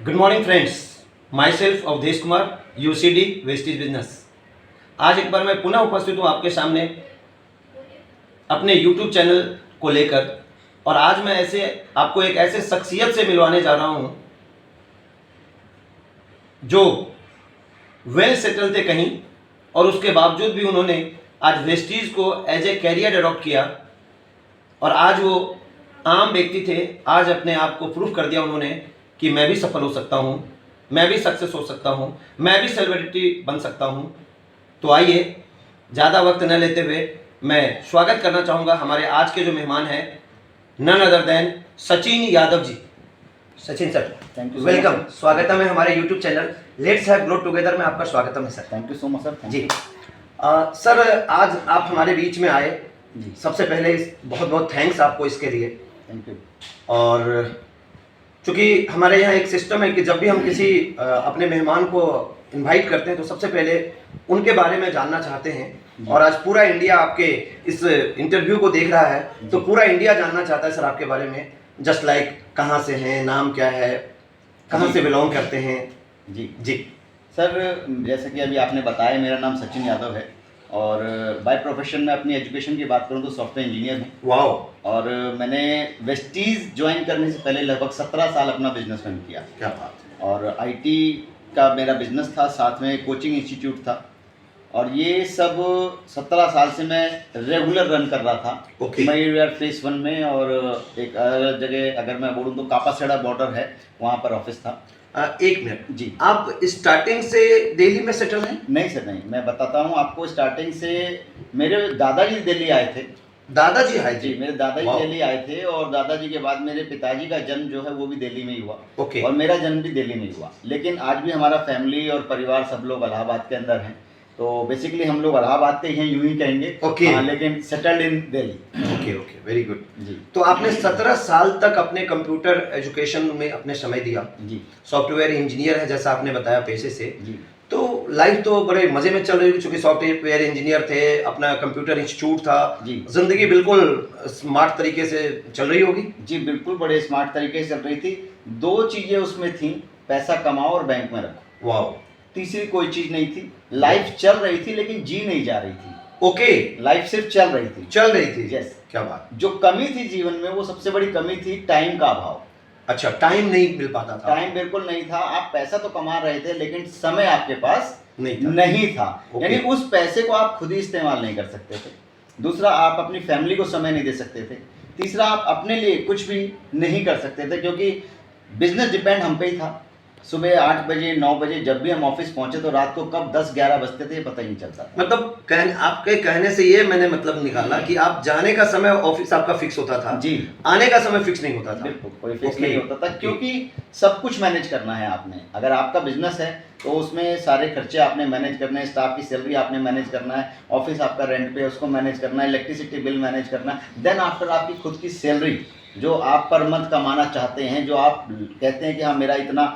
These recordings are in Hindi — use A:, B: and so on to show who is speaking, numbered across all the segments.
A: Good morning friends, myself Avdhesh Kumar, UCD wastage business. आज एक बार मैं पुनः उपस्थित हूँ आपके सामने अपने यूट्यूब चैनल को लेकर। और आज मैं आपको एक ऐसे शख्सियत से मिलवाने जा रहा हूँ जो वेल सेटल थे कहीं, और उसके बावजूद भी उन्होंने आज वेस्टीज को एज ए कैरियर अडॉप्ट किया। और आज वो आम व्यक्ति थे, आज अपने आप को प्रूफ कर दिया उन्होंने कि मैं भी सफल हो सकता हूँ, मैं भी सक्सेस हो सकता हूँ, मैं भी सेलिब्रिटी बन सकता हूँ। तो आइए ज़्यादा वक्त न लेते हुए मैं स्वागत करना चाहूँगा हमारे आज के जो मेहमान हैं, none other than Sachin Yadav ji. Sachin sir,
B: thank you,
A: welcome, स्वागतम है हमारे YouTube channel let's have grow together में। आपका स्वागतम है sir.
B: Thank you so much sir.
A: जी सर, आज आप हमारे बीच में आए,
B: जी,
A: सबसे पहले बहुत बहुत थैंक्स आपको इसके लिए।
B: Thank you.
A: और चूँकि हमारे यहाँ एक सिस्टम है कि जब भी हम किसी अपने मेहमान को इनवाइट करते हैं तो सबसे पहले उनके बारे में जानना चाहते हैं। और आज पूरा इंडिया आपके इस इंटरव्यू को देख रहा है, तो पूरा इंडिया जानना चाहता है सर आपके बारे में। जस्ट लाइक कहाँ से हैं, नाम क्या है, कहाँ से बिलोंग करते हैं।
B: जी
A: जी
B: सर, जैसे कि अभी आपने बताया, मेरा नाम सचिन यादव है और बाय प्रोफेशन में अपनी एजुकेशन की बात करूं तो सॉफ्टवेयर इंजीनियर हूं।
A: वाओ।
B: और मैंने वेस्टीज ज्वाइन करने से पहले लगभग 17 साल अपना बिजनेस रन किया।
A: क्या बात है।
B: और आईटी का मेरा बिजनेस था, साथ में कोचिंग इंस्टीट्यूट था। और ये सब 17 साल से मैं रेगुलर रन कर रहा था।
A: Okay.
B: मयूर फेस 1 में, और एक अलग जगह अगर मैं बोलूँ तो कापासेड़ा बॉर्डर है, वहाँ पर ऑफिस था।
A: एक मिनट
B: जी,
A: आप स्टार्टिंग से दिल्ली में सेटल हैं?
B: नहीं सर, नहीं, मैं बताता हूँ आपको। स्टार्टिंग से मेरे दादाजी दिल्ली आए थे।
A: दादाजी हाय
B: जी, मेरे दादाजी
A: वाह।
B: दिल्ली आए थे, और दादाजी के बाद मेरे पिताजी का जन्म जो है वो भी दिल्ली में ही हुआ।
A: ओके।
B: और मेरा जन्म भी दिल्ली में ही हुआ। लेकिन आज भी हमारा फैमिली और परिवार सब लोग इलाहाबाद के अंदर हैं। तो बेसिकली हम लोग इलाहाबाद के ही हैं, यूं ही कहेंगे।
A: ओके।
B: हाँ, लेकिन settled in Delhi.
A: Okay okay, very good.
B: जी
A: तो आपने 17 साल तक अपने कंप्यूटर एजुकेशन में अपने समय दिया।
B: जी
A: सॉफ्टवेयर इंजीनियर है जैसा आपने बताया पेशे से।
B: जी
A: तो लाइफ तो बड़े मजे में चल रही होगी, क्योंकि सॉफ्टवेयर इंजीनियर थे, अपना कंप्यूटर इंस्टीट्यूट था।
B: जी
A: जिंदगी बिल्कुल स्मार्ट तरीके से चल रही होगी।
B: जी, बिल्कुल बड़े स्मार्ट तरीके से चल रही थी। दो चीज़ें उसमें थी, पैसा कमाओ और बैंक में रखो।
A: वाओ।
B: तीसरी कोई चीज़ नहीं थी। लाइफ चल रही थी लेकिन जी नहीं जा रही थी।
A: ओके।
B: लाइफ सिर्फ चल रही थी।
A: चल रही थी।
B: यस।
A: क्या बात।
B: जो कमी थी जीवन में, वो सबसे बड़ी कमी थी टाइम का अभाव।
A: अच्छा, टाइम नहीं मिल पाता था।
B: टाइम बिल्कुल नहीं था। आप पैसा तो कमा रहे थे लेकिन समय आपके पास
A: नहीं था। ओके।
B: यानी उस पैसे को आप खुद ही इस्तेमाल नहीं कर सकते थे। दूसरा, आप अपनी फैमिली को समय नहीं दे सकते थे। तीसरा, आप अपने लिए कुछ भी नहीं कर सकते थे, क्योंकि बिजनेस डिपेंड हम पे ही था। सुबह 8 बजे 9 बजे जब भी हम ऑफिस पहुंचे तो रात को कब 10-11 बजते थे पता ही नहीं चलता था।
A: मतलब आपके कहने से ये मैंने मतलब निकाला कि आप जाने का समय ऑफिस आपका फिक्स होता था
B: जी,
A: आने का समय फिक्स नहीं होता था।
B: बिल्कुल कोई फिक्स
A: ओके।
B: नहीं होता था, क्योंकि सब कुछ मैनेज करना है आपने। अगर आपका बिजनेस है तो उसमें सारे खर्चे आपने मैनेज करने हैं, स्टाफ की सैलरी आपने मैनेज करना है, ऑफिस आपका रेंट पे है उसको मैनेज करना है, इलेक्ट्रिसिटी बिल मैनेज करना है। देन आफ्टर आपकी खुद की सैलरी जो आप पर मंथ कमाना चाहते हैं, जो आप कहते हैं कि हाँ मेरा इतना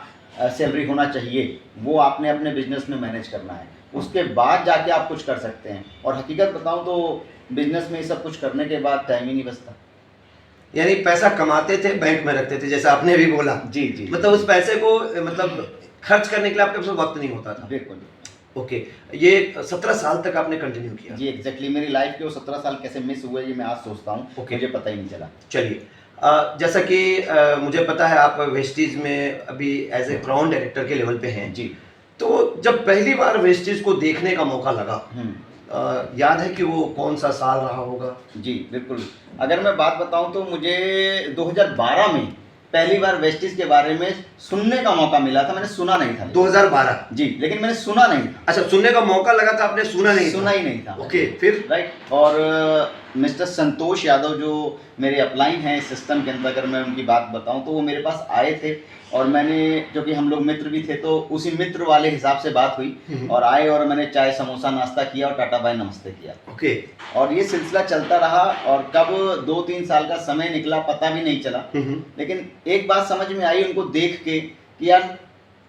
B: सैलरी होना चाहिए, वो आपने अपने बिजनेस में मैनेज करना है। उसके बाद जाके आप कुछ कर सकते हैं। और हकीकत बताऊं तो बिजनेस में ये सब कुछ करने के बाद टाइम ही नहीं बचता।
A: यानी पैसा कमाते थे, बैंक में रखते थे, जैसा आपने भी बोला।
B: जी जी,
A: मतलब उस पैसे को मतलब खर्च करने के लिए आपके पास वक्त नहीं होता था।
B: बिल्कुल।
A: ओके। ये 17 साल तक आपने कंटिन्यू किया।
B: जी एग्जैक्टली, मेरी लाइफ के वो 17 साल कैसे मिस हुए ये मैं आज सोचता हूँ।
A: ओके।
B: मुझे पता ही नहीं चला।
A: चलिए, जैसा कि मुझे पता है आप वेस्टीज में अभी एज ए ग्राउंड डायरेक्टर के लेवल पे हैं।
B: जी।
A: तो जब पहली बार वेस्टीज को देखने का मौका लगा, याद है कि वो कौन सा साल रहा होगा?
B: जी बिल्कुल। अगर मैं बात बताऊं तो मुझे 2012 में पहली बार वेस्टीज के बारे में सुनने का मौका मिला था। मैंने सुना नहीं था।
A: 2012?
B: जी, लेकिन मैंने सुना नहीं था।
A: अच्छा, सुनने का मौका लगा था, आपने सुना नहीं
B: सुना ही नहीं था।
A: ओके, फिर?
B: राइट। और मिस्टर संतोष यादव जो मेरे अपलाइन हैं इस सिस्टम के अंदर, अगर मैं उनकी बात बताऊं तो वो मेरे पास आए थे। और मैंने, क्योंकि हम लोग मित्र भी थे, तो उसी मित्र वाले हिसाब से बात हुई और आए, और मैंने चाय समोसा नाश्ता किया और टाटा बाय नमस्ते किया।
A: ओके।
B: और ये सिलसिला चलता रहा, और कब 2-3 साल का समय निकला पता भी नहीं चला। लेकिन एक बात समझ में आई उनको देख के कि यार,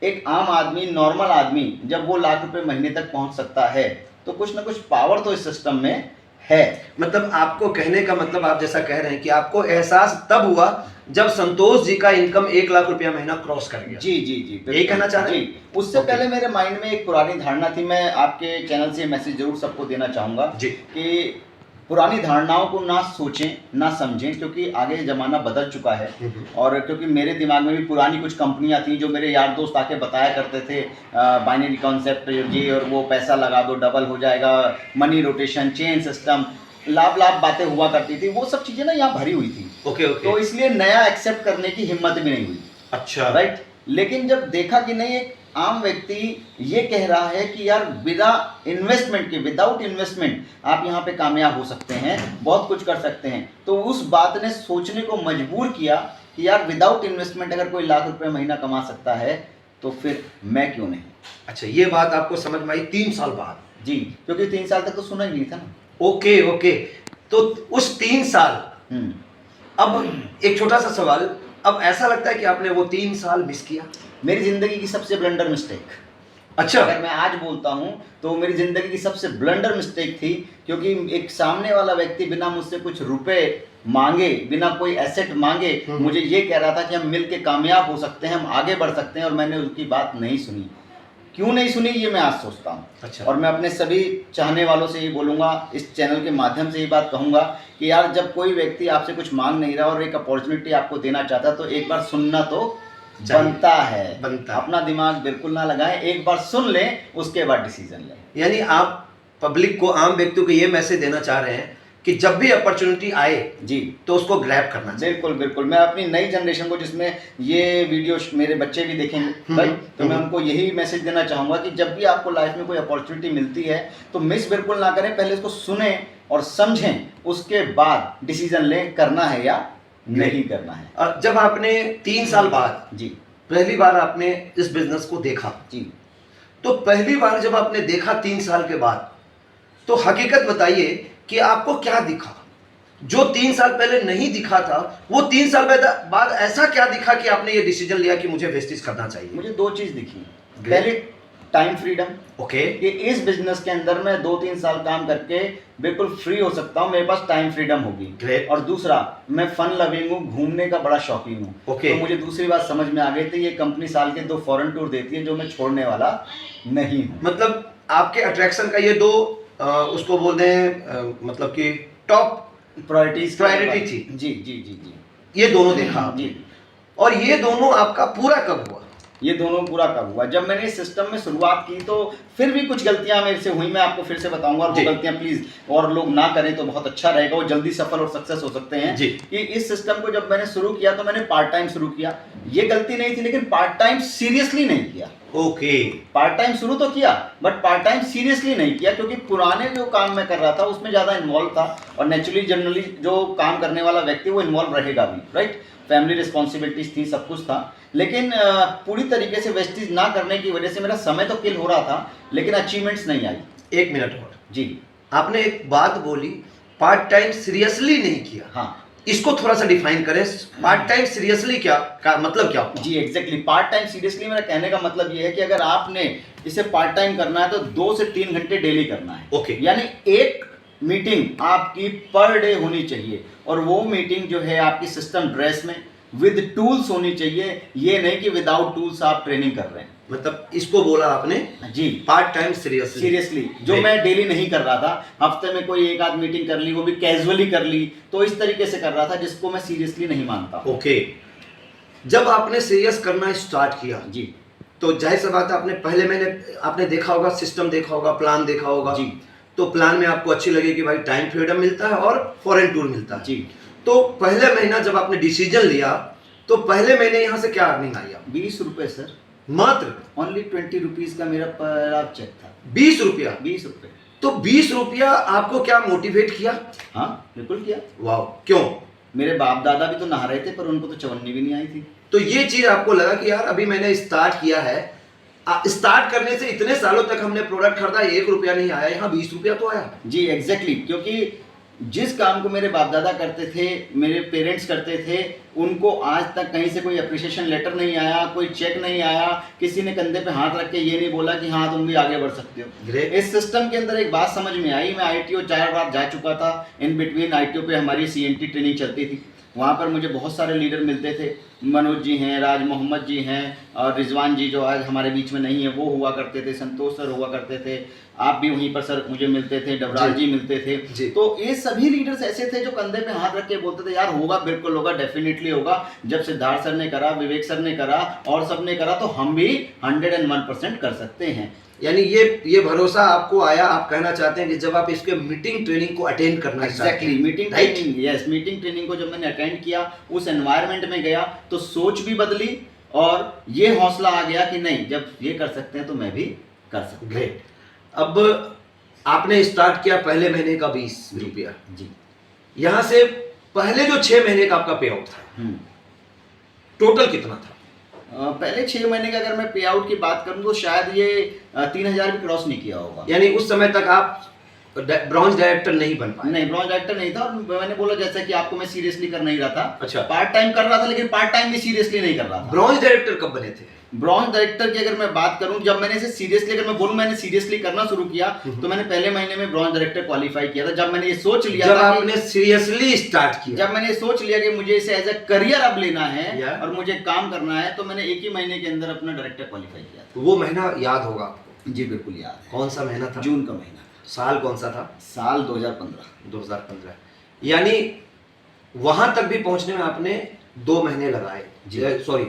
B: एक आम आदमी, नॉर्मल आदमी जब वो लाख रुपए महीने तक पहुंच सकता है तो कुछ ना कुछ पावर तो इस सिस्टम में है।
A: मतलब आपको कहने का मतलब, आप जैसा कह रहे हैं कि आपको एहसास तब हुआ जब संतोष जी का इनकम 1 लाख रुपया महीना क्रॉस कर गया।
B: जी जी जी
A: यही
B: बिल्कुल।
A: कहना चाह रहे हैं?
B: जी, उससे
A: ओके।
B: पहले मेरे माइंड में एक पुरानी धारणा थी, मैं आपके चैनल से मैसेज जरूर सबको देना चाहूँगा
A: जी।
B: कि पुरानी धारणाओं को ना सोचें ना समझें, क्योंकि आगे ज़माना बदल चुका है। और क्योंकि मेरे दिमाग में भी पुरानी कुछ कंपनियां थी जो मेरे यार दोस्त आके बताया करते थे, बाइनरी कॉन्सेप्ट ये और वो, पैसा लगा दो डबल हो जाएगा, मनी रोटेशन, चेन सिस्टम, लाभ लाभ बातें हुआ करती थी, वो सब चीज़ें ना यहाँ भरी हुई थी।
A: Okay okay.
B: तो इसलिए नया एक्सेप्ट करने की हिम्मत भी नहीं हुई।
A: अच्छा।
B: राइट। लेकिन जब देखा कि नहीं, एक आम व्यक्ति ये कह रहा है कि यार बिना इन्वेस्टमेंट के, विदाउट इन्वेस्टमेंट आप यहाँ पे कामयाब हो सकते हैं, बहुत कुछ कर सकते हैं, तो उस बात ने सोचने को मजबूर किया कि यार विदाउट इन्वेस्टमेंट अगर कोई लाख रुपए महीना कमा सकता है तो फिर मैं क्यों नहीं।
A: अच्छा, ये बात आपको समझ में आई 3 साल बाद?
B: जी, क्योंकि 3 साल तक तो सुना ही नहीं था ना।
A: Okay okay. तो उस 3 साल, अब एक छोटा सा सवाल, अब ऐसा लगता है कि आपने वो 3 साल मिस किया?
B: मेरी जिंदगी की सबसे ब्लंडर मिस्टेक,
A: अच्छा।
B: अगर मैं आज बोलता हूँ तो मेरी ज़िंदगी की सबसे ब्लंडर मिस्टेक थी, क्योंकि एक सामने वाला व्यक्ति बिना मुझसे कुछ रुपए मांगे, बिना कोई एसेट मांगे, मुझे ये कह रहा था कि हम मिल के कामयाब हो सकते हैं, हम आगे बढ़ सकते हैं, और मैंने उसकी बात नहीं सुनी। क्यों नहीं सुनी ये मैं आज सोचता हूँ।
A: अच्छा।
B: और मैं अपने सभी चाहने वालों से ये बोलूँगा, इस चैनल के माध्यम से ये बात कहूँगा कि यार जब कोई व्यक्ति आपसे कुछ मांग नहीं रहा और एक अपॉर्चुनिटी आपको देना चाहता, तो एक बार सुनना तो बनता है।
A: बनता।
B: अपना दिमाग बिल्कुल ना लगाएं, एक बार सुन लें, उसके बाद डिसीजन लें।
A: यानी आप पब्लिक को, आम व्यक्तियों को ये मैसेज देना चाह रहे हैं कि जब भी अपॉर्चुनिटी आए
B: जी
A: तो उसको ग्रैब करना चाहिए।
B: बिल्कुल बिल्कुल। मैं अपनी नई जनरेशन को, जिसमें ये वीडियो मेरे बच्चे भी देखेंगे भाई, तो मैं उनको यही मैसेज देना चाहूँगा कि जब भी आपको लाइफ में कोई अपॉर्चुनिटी मिलती है तो मिस बिल्कुल ना करें, पहले उसको सुने और समझें, उसके बाद डिसीजन लें, करना है या नहीं करना है।
A: और जब आपने 3 साल बाद
B: जी
A: पहली बार आपने इस बिजनेस को देखा,
B: जी
A: तो पहली बार जब आपने देखा 3 साल के बाद, तो हकीकत बताइए कि आपको क्या दिखा जो 3 साल पहले नहीं दिखा था? वो 3 साल बाद ऐसा क्या दिखा कि आपने ये डिसीजन लिया कि मुझे वेस्टेज करना चाहिए?
B: मुझे 2 चीज़ दिखी। पहले टाइम फ्रीडम,
A: ओके।
B: कि इस बिजनेस के अंदर मैं 2-3 साल काम करके बिल्कुल फ्री हो सकता हूँ, मेरे पास टाइम फ्रीडम होगी।
A: Great.
B: और दूसरा, मैं फन लविंग हूँ, घूमने का बड़ा शौकीन हूँ।
A: Okay.
B: तो मुझे दूसरी बात समझ में आ गई थी, ये कंपनी साल के 2 फॉरेन टूर देती है जो मैं छोड़ने वाला नहीं हूँ।
A: मतलब आपके अट्रैक्शन का ये 2 उसको बोलते हैं, मतलब कि टॉप प्रायोरिटी थी।
B: जी जी जी जी।
A: ये दोनों देखा आपने।
B: जी।
A: और ये दोनों आपका पूरा कब हुआ?
B: ये दोनों पूरा कब हुआ? जब मैंने इस सिस्टम में शुरुआत की, तो फिर भी कुछ गलतियां मेरे से हुई, मैं आपको फिर से बताऊंगा, और वो
A: जी।
B: गलतियां प्लीज और लोग ना करें तो बहुत अच्छा रहेगा, वो जल्दी सफल और सक्सेस हो सकते हैं।
A: जी।
B: कि इस सिस्टम को जब मैंने शुरू किया तो मैंने पार्ट टाइम शुरू किया, ये गलती नहीं थी, लेकिन पार्ट टाइम सीरियसली नहीं किया।
A: ओके।
B: पार्ट टाइम शुरू तो किया, बट पार्ट टाइम सीरियसली नहीं किया, क्योंकि पुराने जो काम मैं कर रहा था उसमें ज़्यादा इन्वॉल्व था, और नेचुरली जनरली जो काम करने वाला व्यक्ति वो इन्वॉल्व रहेगा भी, राइट। फैमिली रिस्पॉन्सिबिलिटीज थी, सब कुछ था, लेकिन पूरी तरीके से वेस्टेज ना करने की वजह से मेरा समय तो किल हो रहा था, लेकिन अचीवमेंट्स नहीं आई।
A: 1 मिनट और।
B: जी
A: आपने एक बात बोली, पार्ट टाइम सीरियसली नहीं किया।
B: हाँ
A: इसको थोड़ा सा डिफाइन करें। पार्ट टाइम सीरियसली क्या का मतलब क्या होता है?
B: जी एग्जैक्टली। पार्ट टाइम सीरियसली मेरा कहने का मतलब ये है कि अगर आपने इसे पार्ट टाइम करना है तो 2 से 3 घंटे डेली करना है।
A: ओके।
B: यानी एक मीटिंग आपकी पर डे होनी चाहिए, और वो मीटिंग जो है आपकी सिस्टम ड्रेस में विद टूल्स होनी चाहिए, ये नहीं कि विदाउट टूल्स आप ट्रेनिंग कर रहे हैं।
A: मतलब इसको बोला आपने
B: जी
A: पार्ट टाइम सीरियसली।
B: सीरियसली, जो
A: Great.
B: मैं डेली नहीं कर रहा था, हफ्ते में कोई एक आध मीटिंग कर ली, वो भी कैजुअली कर ली, तो इस तरीके से कर रहा था, जिसको मैं सीरियसली नहीं मानता।
A: ओके। जब आपने सीरियस करना स्टार्ट किया
B: जी
A: तो जाहिर सी बात है, आपने देखा होगा, सिस्टम देखा होगा, प्लान देखा होगा
B: जी।
A: तो प्लान में आपको अच्छी लगी कि भाई टाइम फ्रीडम मिलता है और फॉरेन टूर मिलता है।
B: जी।
A: तो पहले महीना जब आपने डिसीजन लिया तो पहले महीने यहाँ से क्या अर्निंग आई आप?
B: 20 रुपए सर,
A: मात्र
B: ओनली 20 रुपीज का मेरा पर चेक था।
A: 20 रुपया?
B: 20 रुपए।
A: तो 20 रुपया आपको क्या मोटिवेट किया?
B: हाँ बिल्कुल किया।
A: वाह, क्यों?
B: मेरे बाप दादा भी तो नहा रहे थे, पर उनको तो चवन्नी भी नहीं आई थी।
A: तो ये चीज आपको लगा कि यार अभी मैंने स्टार्ट किया है, स्टार्ट करने से इतने सालों तक हमने प्रोडक्ट खरीदा, 1 रुपया नहीं आया, यहाँ 20 रुपया तो आया।
B: जी एग्जैक्टली, क्योंकि जिस काम को मेरे बाप दादा करते थे, मेरे पेरेंट्स करते थे, उनको आज तक कहीं से कोई अप्रिशिएशन लेटर नहीं आया, कोई चेक नहीं आया, किसी ने कंधे पे हाथ रख के ये नहीं बोला कि हाँ तुम भी आगे बढ़ सकते हो।
A: Great.
B: इस सिस्टम के अंदर एक बात समझ में आई, मैं आईटीओ 4 बार जा चुका था। इन बिटवीन आईटीओ पे हमारी सीएनटी ट्रेनिंग चलती थी, वहाँ पर मुझे बहुत सारे लीडर मिलते थे। मनोज जी हैं, राज मोहम्मद जी हैं, और रिजवान जी जो आज हमारे बीच में नहीं है वो हुआ करते थे, संतोष सर हुआ करते थे, आप भी वहीं पर सर मुझे मिलते थे, डबराल जी मिलते थे। तो ये सभी लीडर्स ऐसे थे जो कंधे पे हाथ रख के बोलते थे यार होगा, बिल्कुल होगा, डेफिनेटली होगा। जब सिद्धार्थ सर ने करा, विवेक सर ने करा और सब ने करा, तो हम भी 101% कर सकते हैं।
A: यानी ये भरोसा आपको आया, आप कहना चाहते हैं कि जब आप इसके मीटिंग ट्रेनिंग को अटेंड करना
B: exactly meeting training, yes, meeting training को जब मैंने अटेंड किया, उस एनवायरनमेंट में गया, तो सोच भी बदली और ये हौसला आ गया कि नहीं, जब ये कर सकते हैं तो मैं भी कर सकता हूं।
A: ग्रेट। अब आपने स्टार्ट किया पहले महीने का 20 रुपया
B: जी,
A: यहाँ से पहले जो 6 महीने का आपका पे आउट था, टोटल कितना था?
B: पहले 6 महीने का अगर मैं पे आउट की बात करूं तो शायद ये 3,000 भी क्रॉस नहीं किया होगा।
A: यानी उस समय तक आप ब्रॉन्ज डायरेक्टर नहीं बन पाए?
B: नहीं, ब्रॉन्ज डायरेक्टर नहीं था। और मैंने बोला जैसा कि आपको, मैं सीरियसली कर नहीं रहा था।
A: अच्छा।
B: पार्ट टाइम कर रहा था, लेकिन पार्ट टाइम भी सीरियसली नहीं कर रहा था।
A: ब्रॉन्ज डायरेक्टर कब बने थे?
B: ब्रॉन्ज डायरेक्टर की अगर मैं बात करूं, जब मैंने इसे सीरियसली, अगर मैं बोलूं मैंने सीरियसली करना शुरू किया, तो मैंने पहले महीने में ब्रॉन्ज डायरेक्टर क्वालिफाई किया था। जब मैंने ये सोच लिया
A: जब
B: था,
A: आपने सीरियसली स्टार्ट किया,
B: जब मैंने सोच लिया कि मुझे इसे एज ए करियर अब लेना है
A: Yeah.
B: और मुझे काम करना है, तो मैंने एक ही महीने के अंदर अपना डायरेक्टर क्वालिफाई किया था।
A: वो महीना याद होगा आपको?
B: जी बिल्कुल याद है।
A: कौन सा महीना था?
B: जून का महीना।
A: साल कौन सा था?
B: साल 2015।
A: 2015। यानी वहां तक भी पहुंचने में आपने 2 महीने लगाए। सॉरी,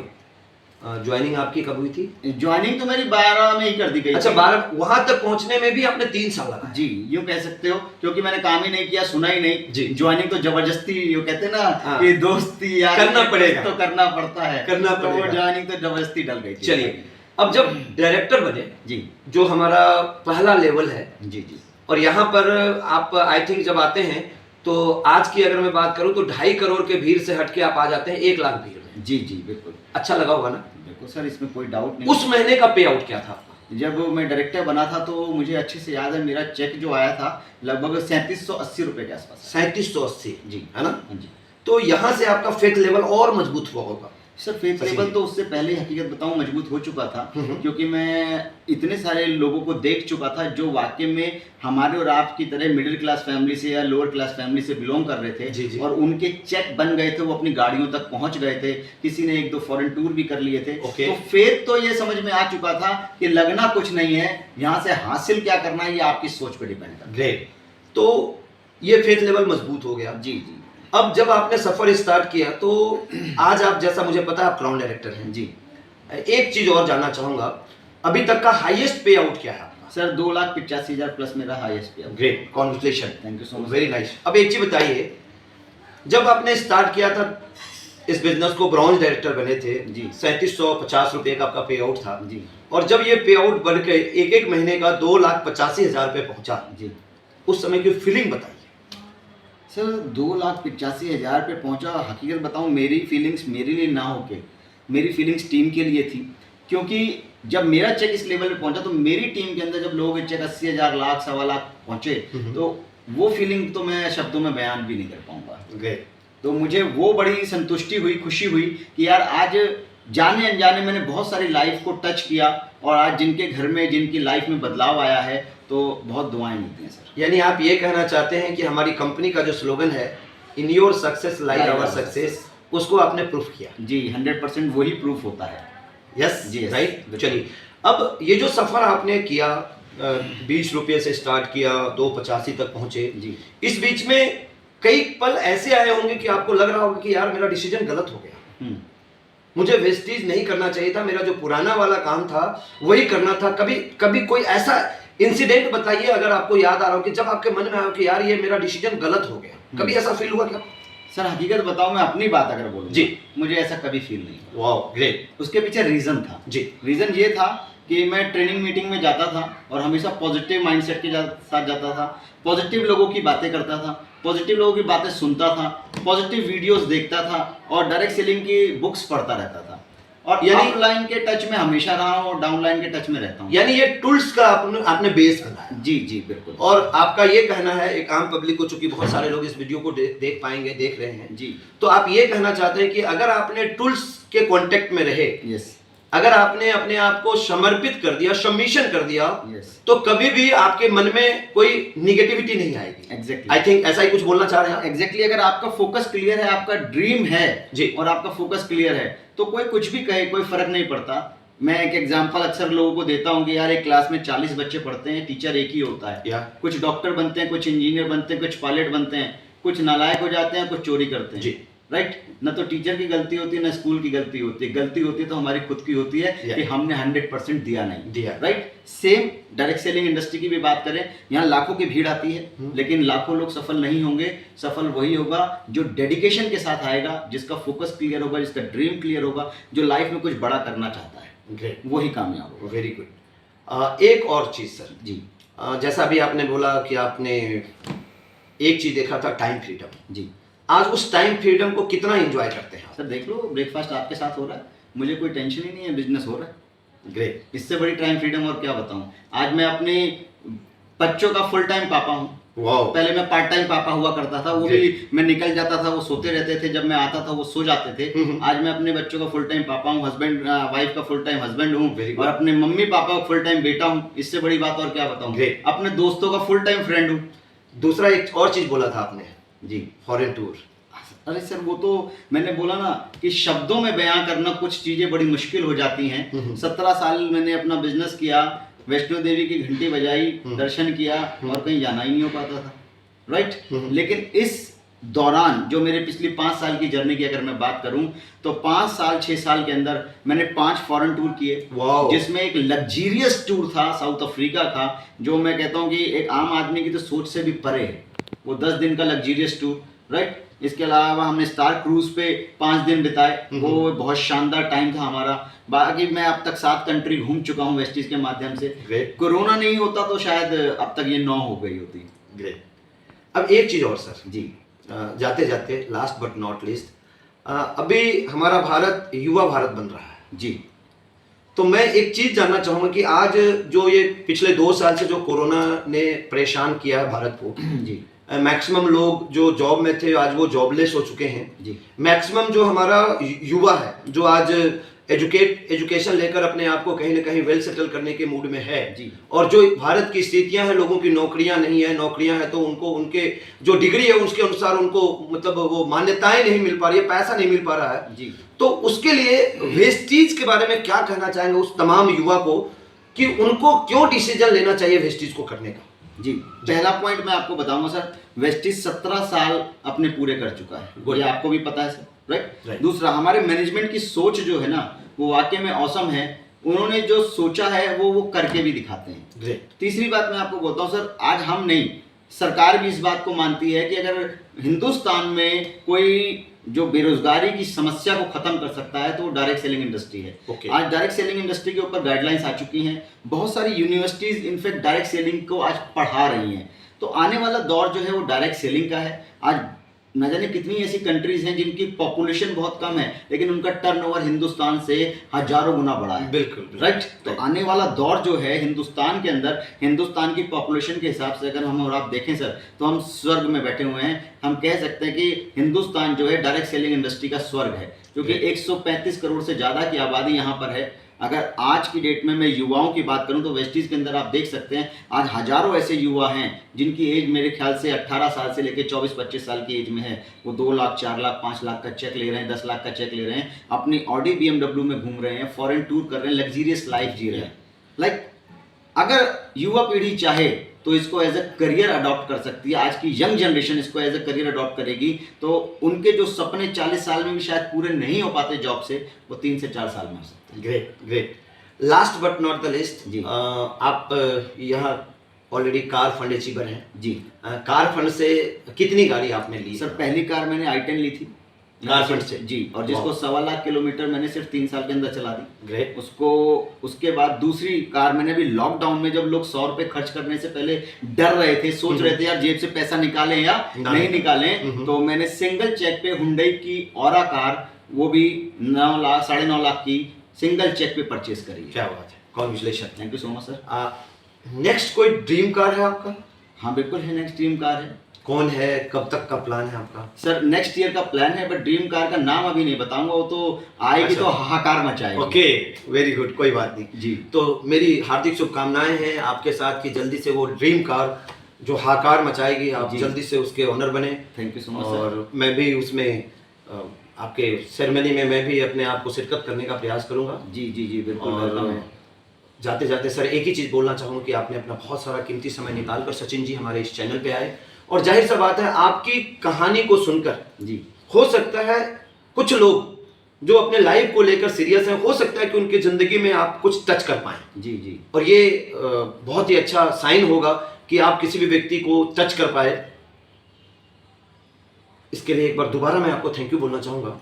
A: ज्वाइनिंग आपकी कब हुई थी?
B: ज्वाइनिंग तो मेरी 12 में ही कर दी गई।
A: अच्छा, 12। वहां तक पहुंचने में भी आपने 3 साल लगाए?
B: जी, यूं कह सकते हो, क्योंकि मैंने काम ही नहीं किया, सुना ही नहीं।
A: जी।
B: ज्वाइनिंग तो जबरदस्ती, यूं कहते हैं ना,
A: हाँ।
B: कि दोस्ती यार
A: करना पड़ेगा,
B: तो करना पड़ता है,
A: करना
B: तो वो
A: पड़ेगा।
B: ज्वाइनिंग तो जबरदस्ती डल गई थी।
A: चलिए, अब जब डायरेक्टर बने,
B: जी
A: जो हमारा पहला लेवल है,
B: जी जी,
A: और यहाँ पर आप आई थिंक जब आते हैं तो आज की अगर मैं बात करूँ तो 2.5 करोड़ के भीड़ से हटके आप आ जाते हैं 1 लाख भीड़ में।
B: जी जी बिल्कुल।
A: अच्छा लगा होगा ना?
B: बिल्कुल सर, इसमें कोई डाउट नहीं।
A: उस महीने का पे आउट क्या था?
B: जब मैं डायरेक्टर बना था तो मुझे अच्छे से याद है, मेरा चेक जो आया था लगभग 3780 रुपए के आसपास।
A: 3780
B: जी,
A: है ना?
B: हाँ जी।
A: तो यहाँ से आपका फेथ लेवल और मजबूत हुआ होगा।
B: सर फेथ लेवल तो उससे पहले हकीकत बताऊं मजबूत हो चुका था, क्योंकि मैं इतने सारे लोगों को देख चुका था जो वाकई में हमारे और आपकी तरह मिडिल क्लास फैमिली से या लोअर क्लास फैमिली से बिलोंग कर रहे थे।
A: जी, जी।
B: और उनके चेक बन गए थे, वो अपनी गाड़ियों तक पहुंच गए थे, किसी ने 1-2 फॉरेन टूर भी कर लिए थे।
A: ओके।
B: तो फेथ तो ये समझ में आ चुका था कि लगना कुछ नहीं है, यहाँ से हासिल क्या करना है ये आपकी सोच पर डिपेंड करता है।
A: ग्रेट। तो ये फेथ लेवल मजबूत हो गया।
B: जी जी।
A: अब जब आपने सफर स्टार्ट किया तो आज आप, जैसा मुझे पता है, आप क्राउन डायरेक्टर हैं।
B: जी।
A: एक चीज और जानना चाहूंगा, अभी तक का हाईएस्ट पे आउट क्या है आपका?
B: सर 2,85,000 प्लस मेरा हाईएस्ट पे।
A: Great, congratulation,
B: thank you so much.
A: Very nice. अब एक चीज बताइए, जब आपने स्टार्ट किया था इस बिजनेस को, ब्रॉन्ज डायरेक्टर बने थे
B: जी,
A: 3750 रुपए का आपका पे आउट था
B: जी
A: और जब ये पे आउट बढ़ के एक महीने का 2,85,000 रुपए पहुंचा,
B: जी।
A: उस समय की फीलिंग बताइए।
B: सर 2,85,000 पे पहुंचा, हकीकत बताऊं मेरी फीलिंग्स मेरे लिए ना होके मेरी फीलिंग्स टीम के लिए थी, क्योंकि जब मेरा चेक इस लेवल पे पहुंचा तो मेरी टीम के अंदर जब लोगों के चेक 80,000, लाख, 1.25 लाख पहुंचे, तो वो फीलिंग तो मैं शब्दों में बयान भी नहीं कर पाऊंगा।
A: ग्रेट।
B: तो मुझे वो बड़ी संतुष्टि हुई, खुशी हुई कि यार आज जाने अनजाने मैंने बहुत सारी लाइफ को टच किया, और आज जिनके घर में, जिनकी लाइफ में बदलाव आया है, तो बहुत दुआएं मिलती हैं सर।
A: यानी आप ये कहना चाहते हैं कि हमारी कंपनी का जो स्लोगन है, in your success like our success, उसको आपने प्रूफ किया।
B: जी, 100% वही प्रूफ होता है।
A: यस
B: जी, yes,
A: राइट।
B: बिल्कुल।
A: चलिए, अब ये जो सफर आपने किया, 20 रुपये से स्टार्ट किया, 285 तक पहुंचे
B: जी।
A: इस बीच में कई पल ऐसे आए होंगे कि आपको लग रहा होगा कि यार मेरा डिसीजन गलत हो गया, मुझे वेस्टेज नहीं करना चाहिए था, मेरा जो पुराना वाला काम था वही करना था। कभी कोई ऐसा इंसिडेंट बताइए अगर आपको याद आ रहा हो कि जब आपके मन में आया कि यार ये मेरा डिसीजन गलत हो गया, कभी ऐसा फील हुआ क्या?
B: सर हकीकत बताऊं, मैं अपनी बात अगर बोलूं
A: जी,
B: मुझे ऐसा कभी फील नहीं हुआ।
A: Wow, great.
B: उसके पीछे रीज़न था।
A: जी।
B: रीज़न ये था कि मैं ट्रेनिंग मीटिंग में जाता था और हमेशा पॉजिटिव माइंडसेट के साथ जाता था, पॉजिटिव लोगों की बातें करता था, पॉजिटिव लोगों की बातें सुनता था, पॉजिटिव वीडियोस देखता था और डायरेक्ट सेलिंग की बुक्स पढ़ता रहता था। और
A: यानी
B: अपलाइन के टच में हमेशा रहा हूँ और डाउनलाइन के टच में रहता हूँ।
A: यानी ये टूल्स का आपने बेस बनाया।
B: जी जी बिल्कुल।
A: और आपका ये कहना है, एक आम पब्लिक को, चूंकि बहुत सारे लोग इस वीडियो को देख पाएंगे, देख रहे हैं
B: जी,
A: तो आप ये कहना चाहते हैं कि अगर आपने टूल्स के कांटेक्ट में रहे,
B: यस
A: अगर आपने अपने आप को समर्पित कर दिया, सबमिशन कर दिया,
B: यस,
A: तो कभी भी आपके मन में कोई निगेटिविटी नहीं आएगी।
B: एग्जैक्टली
A: आई थिंक ऐसा ही कुछ बोलना चाह रहे हैं आप?
B: एग्जैक्टली। अगर आपका फोकस क्लियर है, आपका ड्रीम है
A: जी।
B: और आपका फोकस क्लियर है, तो कोई कुछ भी कहे, कोई फर्क नहीं पड़ता। मैं एक एग्जांपल अक्सर लोगों को देता हूँ कि यार एक क्लास में 40 बच्चे पढ़ते हैं, टीचर एक ही होता है।
A: या
B: कुछ डॉक्टर बनते हैं, कुछ इंजीनियर बनते हैं, कुछ पायलट बनते हैं, कुछ नालायक हो जाते हैं, कुछ चोरी करते हैं।
A: जी।
B: राइट। न तो टीचर की गलती होती है, न स्कूल की गलती होती है। गलती होती है तो हमारी खुद की होती है
A: Yeah.
B: कि हमने 100% दिया नहीं।
A: दिया।
B: Right. Same direct selling industry की भी बात करें, यहाँ लाखों की भीड़ आती है, लेकिन लाखों लोग सफल नहीं होंगे। सफल वही होगा जो डेडिकेशन के साथ आएगा, जिसका फोकस क्लियर होगा, जिसका ड्रीम क्लियर होगा, जो लाइफ में कुछ बड़ा करना चाहता है,
A: ग्रेट,
B: वही कामयाब होगा।
A: Very good. एक और चीज सर
B: जी
A: जैसा अभी आपने बोला कि आपने एक चीज देखा था, टाइम फ्रीडम।
B: जी
A: आज उस टाइम फ्रीडम को कितना एंजॉय करते हैं आप?
B: सर, देख लो ब्रेकफास्ट आपके साथ हो रहा है, मुझे कोई टेंशन ही नहीं है, बिजनेस हो रहा है।
A: ग्रेट।
B: इससे बड़ी टाइम फ्रीडम और क्या बताऊं। आज मैं अपने बच्चों का फुल टाइम पापा हूं।
A: वाओ।
B: पहले मैं पार्ट टाइम पापा हुआ करता था, वो भी मैं निकल जाता था, वो सोते रहते थे, जब मैं आता था वो सो जाते थे। आज मैं अपने बच्चों का फुल टाइम पापा हूँ, हस्बैंड वाइफ का फुल टाइम हस्बैंड हूँ, और अपने मम्मी पापा का फुल टाइम बेटा हूँ। इससे बड़ी बात और क्या बताऊँ।
A: Great.
B: अपने दोस्तों का फुल टाइम फ्रेंड हूँ।
A: दूसरा एक और चीज बोला था आपने,
B: जी।
A: Foreign tour.
B: अरे सर, वो तो मैंने बोला ना कि शब्दों में बयां करना कुछ चीजें बड़ी मुश्किल हो जाती हैं। 17 साल मैंने अपना बिजनेस किया, वैष्णो देवी की घंटी बजाई, दर्शन किया, और कहीं जाना ही नहीं हो पाता था। राइट। लेकिन इस दौरान जो मेरे पिछली 5 साल की जर्नी की अगर मैं बात करूं, तो 5 साल 6 साल के अंदर मैंने 5 फॉरेन टूर किए, जिसमें एक लग्जीरियस टूर था, साउथ अफ्रीका का, जो मैं कहता हूं कि एक आम आदमी की तो सोच से भी परे है। वो 10 दिन का लग्जीरियस टूर। राइट। इसके अलावा हमने स्टार क्रूज पे 5 दिन बिताए, वो बहुत शानदार टाइम था हमारा। बाकी मैं अब तक 7 कंट्री घूम चुका हूँ वेस्टीज के माध्यम से।
A: ग्रेट।
B: कोरोना नहीं होता तो शायद अब तक ये 9 हो गई होती।
A: ग्रेट। अब एक चीज और सर
B: जी,
A: जाते जाते, लास्ट बट नॉट लिस्ट, अभी हमारा भारत युवा भारत बन रहा है
B: जी,
A: तो मैं एक चीज जानना चाहूंगा कि आज जो ये पिछले 2 साल से जो कोरोना ने परेशान किया है भारत को,
B: जी,
A: मैक्सिमम लोग जो जॉब में थे आज वो जॉबलेस हो चुके हैं।
B: जी,
A: मैक्सिमम जो हमारा युवा है, जो आज एजुकेशन लेकर अपने आप को कहीं ना कहीं वेल सेटल करने के मूड में है,
B: जी,
A: और जो भारत की स्थितियां हैं, लोगों की नौकरियां नहीं है, नौकरियां हैं तो उनको उनके जो डिग्री है उसके अनुसार उनको मतलब वो मान्यताएं नहीं मिल पा रही है, पैसा नहीं मिल पा रहा है
B: जी।
A: तो उसके लिए वेस्टीज के बारे में क्या कहना चाहेंगे उस तमाम युवा को कि उनको क्यों डिसीजन लेना चाहिए वेस्टीज को करने का?
B: जी, पहला पॉइंट मैं आपको बताऊंगा सर, वेस्टीज 17 साल अपने पूरे कर चुका है, ये आपको भी पता है सर। राइट। दूसरा, हमारे मैनेजमेंट की सोच जो है ना, वो वाकई में औसम है। उन्होंने जो सोचा है वो करके भी दिखाते हैं।
A: ग्रेट।
B: तीसरी बात मैं आपको बोलता हूँ सर, आज हम नहीं, सरकार भी इस बात को मानती है कि अगर हिंदुस्तान में कोई जो बेरोजगारी की समस्या को खत्म कर सकता है तो वो डायरेक्ट सेलिंग इंडस्ट्री है।
A: Okay.
B: आज डायरेक्ट सेलिंग इंडस्ट्री के ऊपर गाइडलाइंस आ चुकी हैं, बहुत सारी यूनिवर्सिटीज इनफैक्ट डायरेक्ट सेलिंग को आज पढ़ा रही हैं। तो आने वाला दौर जो है वो डायरेक्ट सेलिंग का है। आज न जाने कितनी ऐसी कंट्रीज हैं जिनकी पॉपुलेशन बहुत कम है, लेकिन उनका टर्नओवर हिंदुस्तान से हजारों गुना बड़ा है।
A: बिल्कुल।
B: राइट। तो आने वाला दौर जो है हिंदुस्तान के अंदर, हिंदुस्तान की पॉपुलेशन के हिसाब से अगर हम और आप देखें सर, तो हम स्वर्ग में बैठे हुए हैं। हम कह सकते हैं कि हिंदुस्तान जो है डायरेक्ट सेलिंग इंडस्ट्री का स्वर्ग है, क्योंकि 135 करोड़ से ज़्यादा की आबादी यहाँ पर है। अगर आज की डेट में मैं युवाओं की बात करूं तो वेस्टीज के अंदर आप देख सकते हैं आज हजारों ऐसे युवा हैं जिनकी एज मेरे ख्याल से 18 साल से लेकर 24-25 साल की एज में है। वो 2 लाख, 4 लाख, 5 लाख का चेक ले रहे हैं, 10 लाख का चेक ले रहे हैं, अपनी ऑडी BMW में घूम रहे हैं, फॉरेन टूर कर रहे हैं, लग्जीरियस लाइफ जी रहे हैं। लाइक अगर युवा पीढ़ी चाहे तो इसको एज अ करियर अडॉप्ट कर सकती है। आज की यंग जनरेशन इसको एज अ करियर अडॉप्ट करेगी तो उनके जो सपने 40 साल में भी शायद पूरे नहीं हो पाते जॉब से, वो 3 से 4 साल में हो सकते हैं।
A: Great, great. Last but not the least,
B: जी।
A: आप यहाँ ऑलरेडी कार फंड अचीवर हैं
B: जी।
A: कार फंड से कितनी गाड़ी आपने ली?
B: सर, पहली कार मैंने i10 ली थी
A: कार फंड से।
B: जी, और जिसको 1.25 लाख किलोमीटर मैंने सिर्फ 3 साल के अंदर चला दी।
A: ग्रेट।
B: उसके बाद दूसरी कार मैंने भी लॉकडाउन में, जब लोग 100 रुपए खर्च करने से पहले डर रहे थे, सोच रहे थे यार जेब से पैसा निकालें या नहीं निकालें, तो मैंने सिंगल चेक पे हुंडई की औरा कार वो भी 9 लाख 9.5 लाख की सिंगल चेक पे परचेज करी है।
A: क्या बात है, congratulation.
B: Thank you so much sir.
A: Next कोई ड्रीम कार है आपका?
B: हाँ बिल्कुल है, नेक्स्ट ड्रीम कार है
A: कौन है, कब तक का प्लान है आपका?
B: सर। नेक्स्ट ईयर का प्लान है, बट ड्रीम कार का नाम अभी नहीं बताऊंगा, वो तो आएगी
A: अच्छा।
B: तो हाहाकार मचाएगी।
A: ओके, वेरी गुड, कोई बात नहीं
B: जी।
A: तो मेरी हार्दिक शुभकामनाएं हैं आपके साथ कि जल्दी से वो ड्रीम कार जो हाकार मचाएगी, आप
B: जी।
A: जल्दी से उसके ओनर बने।
B: थैंक यू सो मच
A: और मैं भी उसमें आपके सेरेमनी में मैं भी अपने आप को शिरकत करने का प्रयास करूंगा।
B: सर। जी जी जी बिल्कुल वेलकम
A: और
B: है।
A: जाते जाते सर एक ही चीज़ बोलना चाहूँगा कि आपने अपना बहुत सारा कीमती समय निकाल कर सचिन जी हमारे इस चैनल पे आए, और जाहिर सा बात है आपकी कहानी को सुनकर
B: जी
A: हो सकता है कुछ लोग जो अपने लाइफ को लेकर सीरियस हैं, हो सकता है कि उनकी ज़िंदगी में आप कुछ टच कर पाएँ।
B: जी जी
A: और ये बहुत ही अच्छा साइन होगा कि आप किसी भी व्यक्ति को टच कर पाए। इसके लिए एक बार दोबारा मैं आपको थैंक यू बोलना चाहूँगा।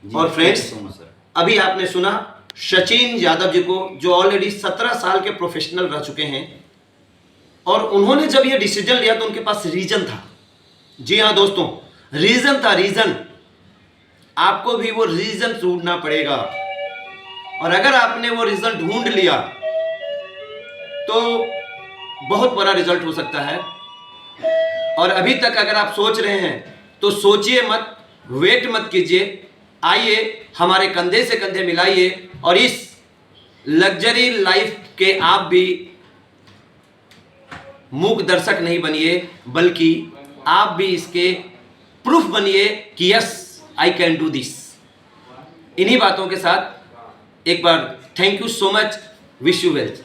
B: जी,
A: और friends,
B: thank you so much, sir.
A: अभी आपने सुना सचिन यादव जी को, जो ऑलरेडी 17 साल के प्रोफेशनल रह चुके हैं, और उन्होंने जब ये डिसीजन लिया तो उनके पास रीजन था। जी हाँ दोस्तों, रीजन था, रीजन। आपको भी वो रीजन ढूंढना पड़ेगा, और अगर आपने वो रीजन ढूंढ लिया तो बहुत बड़ा रिजल्ट हो सकता है। और अभी तक अगर आप सोच रहे हैं तो सोचिए मत, वेट मत कीजिए, आइए हमारे कंधे से कंधे मिलाइए और इस लग्जरी लाइफ के आप भी मूक दर्शक नहीं बनिए, बल्कि आप भी इसके प्रूफ बनिए कि yes I can do this. इन्हीं बातों के साथ एक बार thank you so much, wish you wealth.